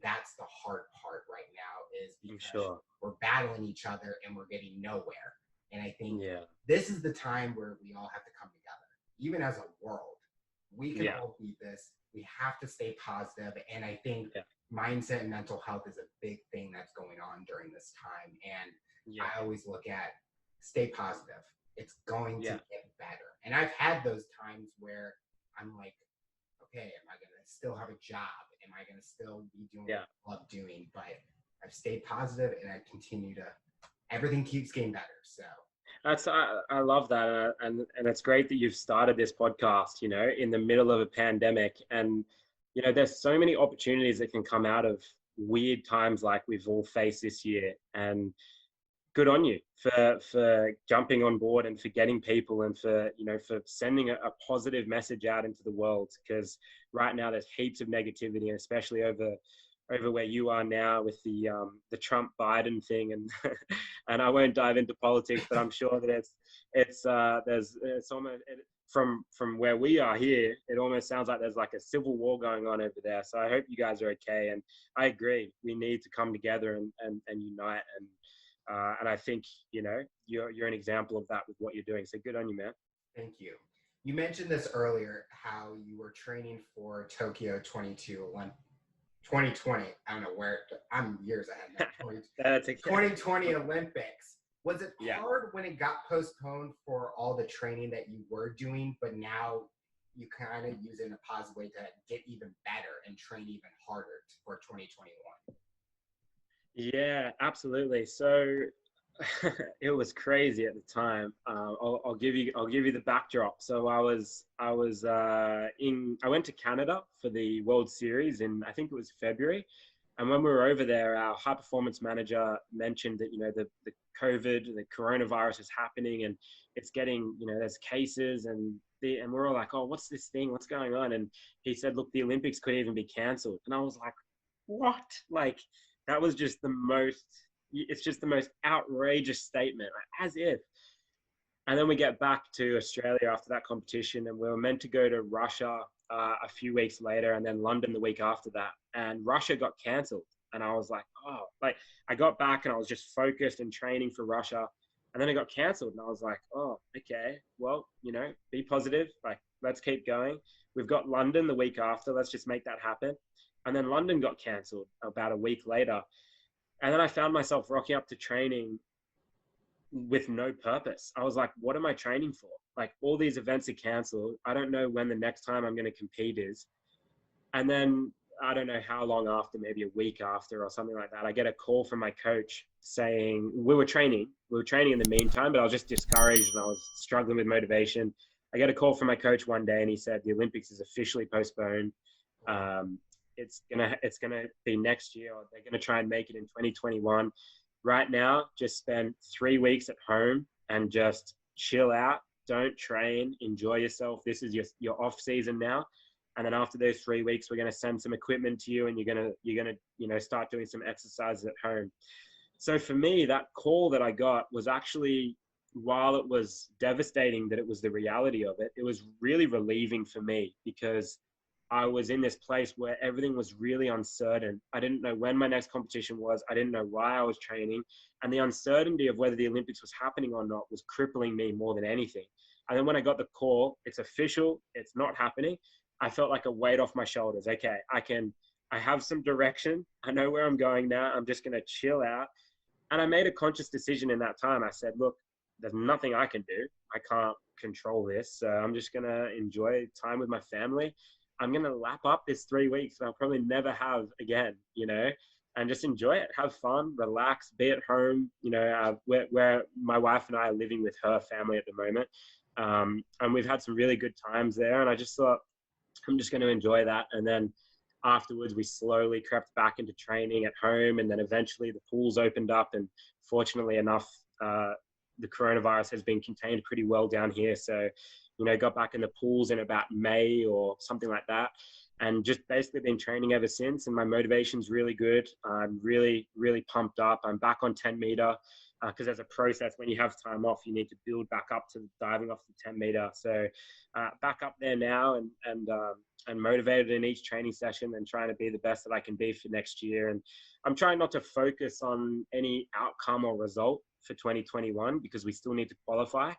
that's the hard part right now, is because we're battling each other and we're getting nowhere. And I think this is the time where we all have to come together. Even as a world, we can all beat this. We have to stay positive. And I think mindset and mental health is a big thing that's going on during this time. And I always look at stay positive. It's going to get better. And I've had those times where I'm like, okay, am I going to still have a job? Am I going to still be doing what I love doing? But I've stayed positive, and I continue to, everything keeps getting better. So I love that. And it's great that you've started this podcast, you know, in the middle of a pandemic. And, you know, there's so many opportunities that can come out of weird times like we've all faced this year. And good on you for jumping on board and for getting people and for, you know, for sending a positive message out into the world. Because right now there's heaps of negativity, and especially over where you are now with the Trump Biden thing. And and I won't dive into politics, but I'm sure that it's almost from where we are here, it almost sounds like there's like a civil war going on over there. So I hope you guys are okay. And I agree, we need to come together and unite. And I think, you know, you're an example of that with what you're doing. So good on you, man. Thank you. You mentioned this earlier, how you were training for Tokyo 2020. I don't know where, I'm years ahead now. That's okay. 2020 Olympics. Was it Yeah. hard when it got postponed for all the training that you were doing, but now you kind of use it in a positive way to get even better and train even harder for 2021? Yeah, absolutely. So it was crazy at the time. I'll give you the backdrop. So I went to Canada for the World Series in, I think it was February. And when we were over there, our high performance manager mentioned that, you know, the coronavirus is happening, and it's getting, you know, there's cases, and we're all like, oh, what's this thing? What's going on? And he said, look, the Olympics could even be canceled. And I was like, what? Like, that was just it's just the most outrageous statement, like, as if. And then we get back to Australia after that competition, and we were meant to go to Russia a few weeks later, and then London the week after that. And Russia got cancelled. And I was like, oh, like, I got back and I was just focused and training for Russia. And then it got cancelled. And I was like, oh, okay, well, you know, be positive. Like, let's keep going. We've got London the week after. Let's just make that happen. And then London got cancelled about a week later. And then I found myself rocking up to training with no purpose. I was like, what am I training for? Like, all these events are canceled. I don't know when the next time I'm going to compete is. And then I don't know how long after, maybe a week after or something like that, I get a call from my coach saying, we were training in the meantime, but I was just discouraged and I was struggling with motivation. I get a call from my coach one day and he said, the Olympics is officially postponed. It's gonna be next year, or they're gonna try and make it in 2021. Right now, just spend 3 weeks at home and just chill out. Don't train. Enjoy yourself. This is your off season now. And then after those 3 weeks, we're gonna send some equipment to you, and you're gonna you know, start doing some exercises at home. So for me, that call that I got was actually, while it was devastating that it was the reality of it, it was really relieving for me, because I was in this place where everything was really uncertain. I didn't know when my next competition was. I didn't know why I was training. And the uncertainty of whether the Olympics was happening or not was crippling me more than anything. And then when I got the call, it's official, it's not happening, I felt like a weight off my shoulders. Okay, I have some direction. I know where I'm going now. I'm just going to chill out. And I made a conscious decision in that time. I said, look, there's nothing I can do. I can't control this. So I'm just going to enjoy time with my family. I'm going to lap up this 3 weeks that I'll probably never have again, you know, and just enjoy it, have fun, relax, be at home, you know, where my wife and I are living with her family at the moment. And we've had some really good times there. And I just thought, I'm just going to enjoy that. And then afterwards, we slowly crept back into training at home. And then eventually the pools opened up. And fortunately enough, the coronavirus has been contained pretty well down here. So, you know, got back in the pools in about May or something like that, and just basically been training ever since. And my motivation's really good. I'm really, really pumped up. I'm back on 10 meter because there's a process when you have time off, you need to build back up to diving off the 10 meter. So back up there now, and motivated in each training session and trying to be the best that I can be for next year. And I'm trying not to focus on any outcome or result for 2021 because we still need to qualify.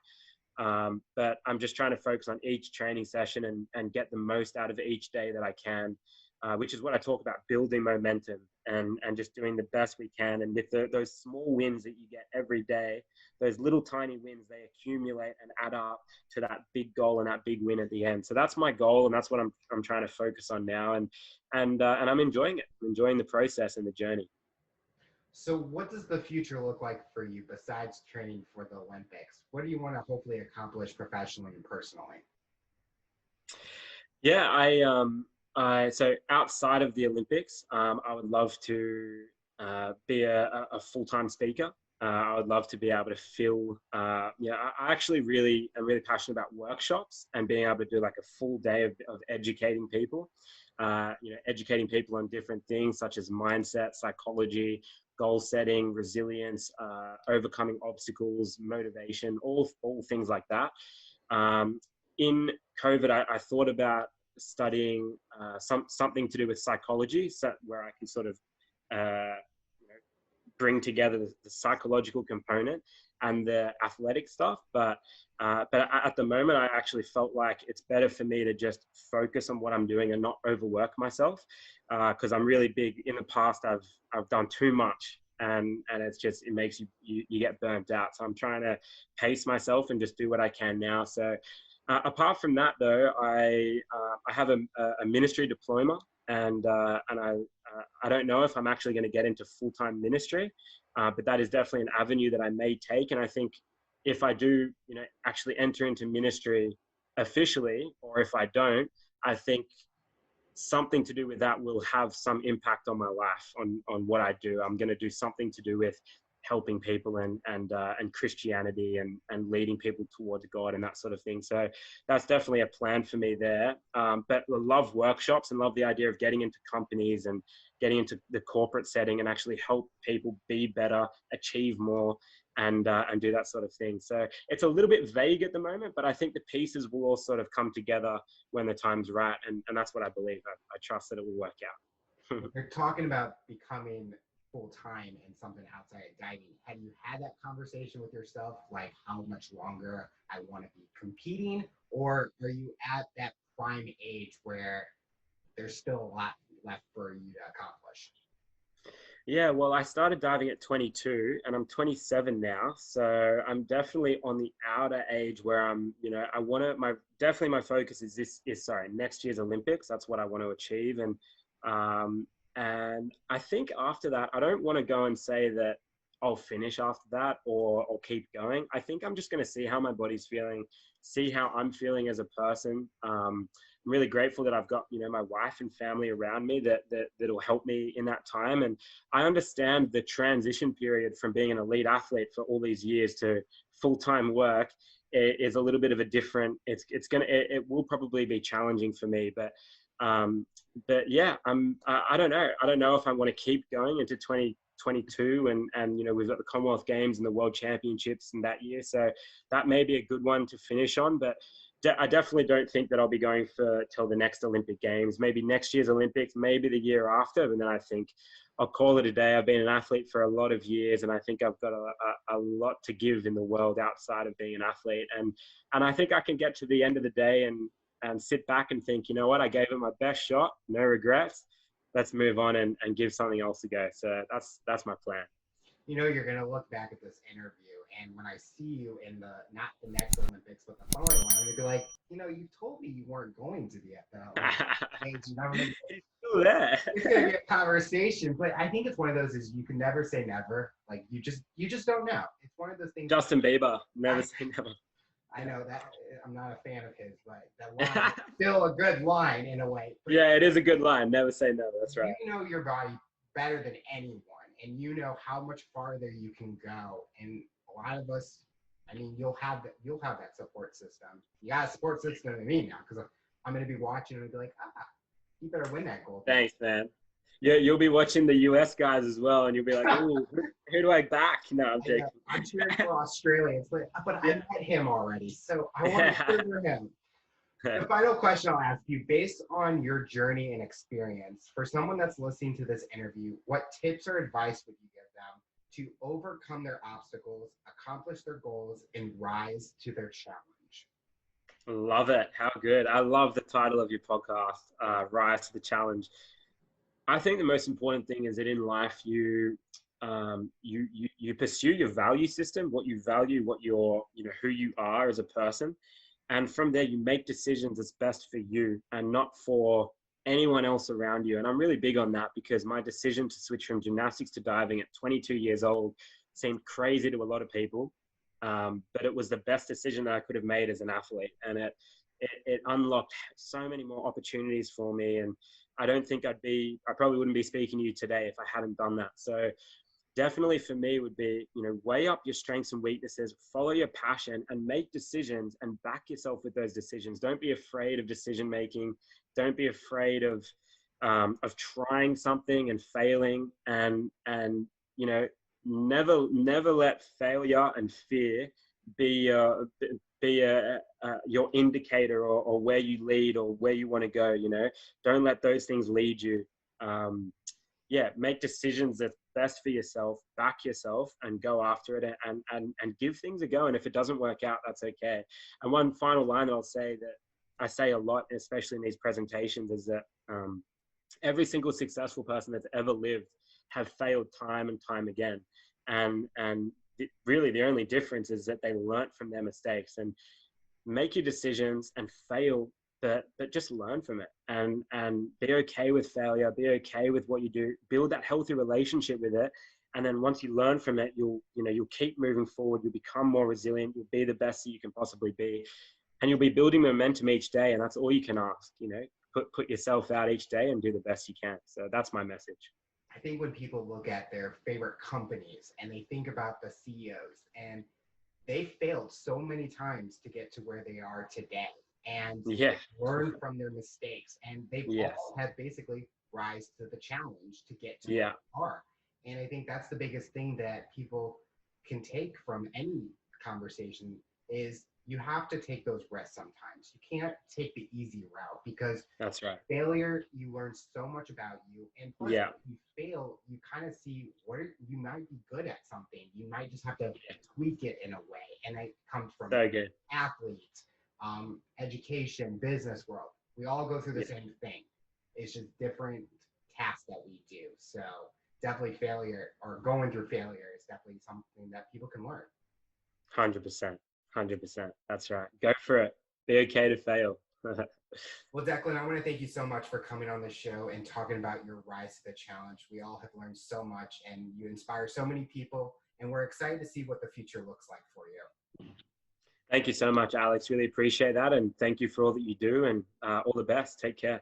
But I'm just trying to focus on each training session and get the most out of each day that I can, which is what I talk about, building momentum and just doing the best we can. And with those small wins that you get every day, those little tiny wins, they accumulate and add up to that big goal and that big win at the end. So that's my goal, and that's what I'm trying to focus on now. And I'm enjoying it. I'm enjoying the process and the journey. So what does the future look like for you besides training for the Olympics? What do you want to hopefully accomplish professionally and personally? Yeah, so outside of the Olympics, I would love to be a full-time speaker. I would love to be able to fill, I actually am really passionate about workshops and being able to do like a full day of educating people, educating people on different things such as mindset, psychology, goal setting, resilience, overcoming obstacles, motivation, all things like that. In COVID, I thought about studying something to do with psychology, so where I can sort of bring together the psychological component and the athletic stuff. But at the moment, I actually felt like it's better for me to just focus on what I'm doing and not overwork myself, because I'm really big. In the past, I've done too much, and it makes you get burnt out. So I'm trying to pace myself and just do what I can now. So apart from that, though, I have a ministry diploma, and I don't know if I'm actually going to get into full-time ministry, but that is definitely an avenue that I may take. And I think if I do, actually enter into ministry officially, or if I don't, I think something to do with that will have some impact on my life, on what I do. I'm going to do something to do with helping people and Christianity and leading people towards God and that sort of thing. So that's definitely a plan for me there. But I love workshops and love the idea of getting into companies and getting into the corporate setting and actually help people be better, achieve more, and do that sort of thing. So it's a little bit vague at the moment, but I think the pieces will all sort of come together when the time's right. And that's what I believe. I trust that it will work out. You're talking about becoming full-time in something outside of diving. Have you had that conversation with yourself, like how much longer I want to be competing, or are you at that prime age where there's still a lot left for you to accomplish? Yeah, well, I started diving at 22 and I'm 27 now. So I'm definitely on the outer age where I'm, I want to, my focus is next year's Olympics. That's what I want to achieve. And I think after that, I don't want to go and say that I'll finish after that or keep going. I think I'm just going to see how my body's feeling, see how I'm feeling as a person. I'm really grateful that I've got, my wife and family around me that'll help me in that time. And I understand the transition period from being an elite athlete for all these years to full-time work is a little bit of a different, it will probably be challenging for me, but yeah, I don't know. I don't know if I want to keep going into 2022 and we've got the Commonwealth Games and the World Championships in that year. So that may be a good one to finish on, but I definitely don't think that I'll be going till the next Olympic Games, maybe next year's Olympics, maybe the year after. And then I think I'll call it a day. I've been an athlete for a lot of years, and I think I've got a lot to give in the world outside of being an athlete. And I think I can get to the end of the day and sit back and think, you know what, I gave it my best shot, no regrets. Let's move on and give something else a go. So that's my plan. You're going to look back at this interview, and when I see you in not the next Olympics, but the following one, I'm going to be like, you told me you weren't going to be at the Olympics. He's still there. It's going to be a conversation, but I think it's one of those is you can never say never. Like you just don't know. It's one of those things. Justin Bieber, never say never. I know that I'm not a fan of his, but that line is still a good line in a way. Yeah, it is a good line. Never say never. That's right. You know your body better than anyone, and you know how much farther you can go. And a lot of us, you'll have that support system. You got a support system in me now, because I'm going to be watching and be like, you better win that gold. Thanks, man. Yeah, you'll be watching the US guys as well, and you'll be like, "Ooh, who do I back?" No, I'm joking. I'm cheering for Australia, but I met him already, so I want to cheer for him. The final question I'll ask you, based on your journey and experience, for someone that's listening to this interview, what tips or advice would you give them to overcome their obstacles, accomplish their goals, and rise to their challenge? Love it. How good. I love the title of your podcast, Rise to the Challenge. I think the most important thing is that in life you pursue your value system, what you value, what who you are as a person, and from there you make decisions that's best for you and not for anyone else around you. And I'm really big on that, because my decision to switch from gymnastics to diving at 22 years old seemed crazy to a lot of people, but it was the best decision that I could have made as an athlete, and it unlocked so many more opportunities for me. And I don't think I probably wouldn't be speaking to you today if I hadn't done that. So definitely for me would be, you know, weigh up your strengths and weaknesses, follow your passion, and make decisions and back yourself with those decisions. Don't be afraid of decision making. Don't be afraid of trying something and failing, and you know, never let failure and fear be your indicator, or where you lead, or where you want to go. You know, don't let those things lead you. Yeah, make decisions that's best for yourself, back yourself, and go after it, and give things a go. And if it doesn't work out, that's okay. And one final line that I'll say, that I say a lot, especially in these presentations, is that every single successful person that's ever lived have failed time and time again. And really the only difference is that they learnt from their mistakes. And make your decisions and fail, but just learn from it, and be okay with failure, be okay with what you do, build that healthy relationship with it. And then once you learn from it, you'll keep moving forward, you'll become more resilient, you'll be the best that you can possibly be, and you'll be building momentum each day. And that's all you can ask, you know, put yourself out each day and do the best you can. So that's my message. I think when people look at their favorite companies and they think about the CEOs, and they failed so many times to get to where they are today, and Yeah. learn from their mistakes, and they've Yes. all had basically rise to the challenge to get to Yeah. where they are. And I think that's the biggest thing that people can take from any conversation is you have to take those risks sometimes. You can't take the easy route, because That's right. failure, you learn so much about you. And plus, Yeah. if you fail, you kind of see you might be good at something. You might just have to tweak it in a way. And it comes from So good. athletes, education, business world. We all go through the same thing. It's just different tasks that we do. So definitely failure, or going through failure, is definitely something that people can learn. 100%. 100%. That's right. Go for it. Be okay to fail. Well, Declan, I want to thank you so much for coming on the show and talking about your rise to the challenge. We all have learned so much, and you inspire so many people, and we're excited to see what the future looks like for you. Thank you so much, Alex. Really appreciate that. And thank you for all that you do, and all the best. Take care.